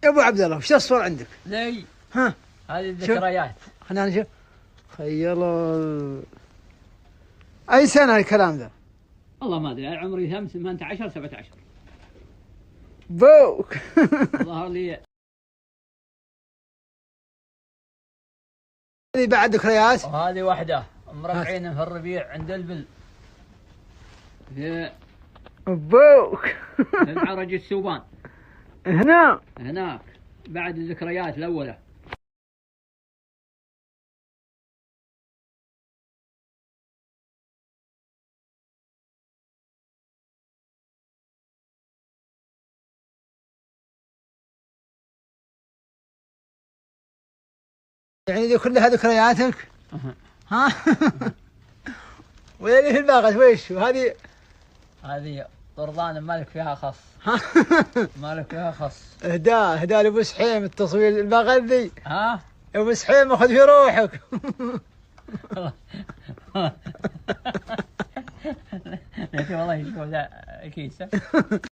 يا ابو عبد الله وش الصور عندك؟ لي ها هذه الذكريات. خلينا نشوف. خيال. اي سنه الكلام ذا؟ والله ما ادري، عمري 18 17 بوك. ظهر لي. هذه بعد ذكريات. وهذه واحدة مربعين في الربيع عند البل في بوك. معرج السوبان هناك بعد الذكريات الأولى. يعني دي كلها ذكرياتك؟ ها. وين في الباقة ويش وهذه؟ هذه قرضان مالك فيها خص. مالك فيها خص. اهداء لابو سحيم التصوير الباقة ذي. ها يا ابو سحيم اخذ في روحك. والله يشوف ذا الكيسة.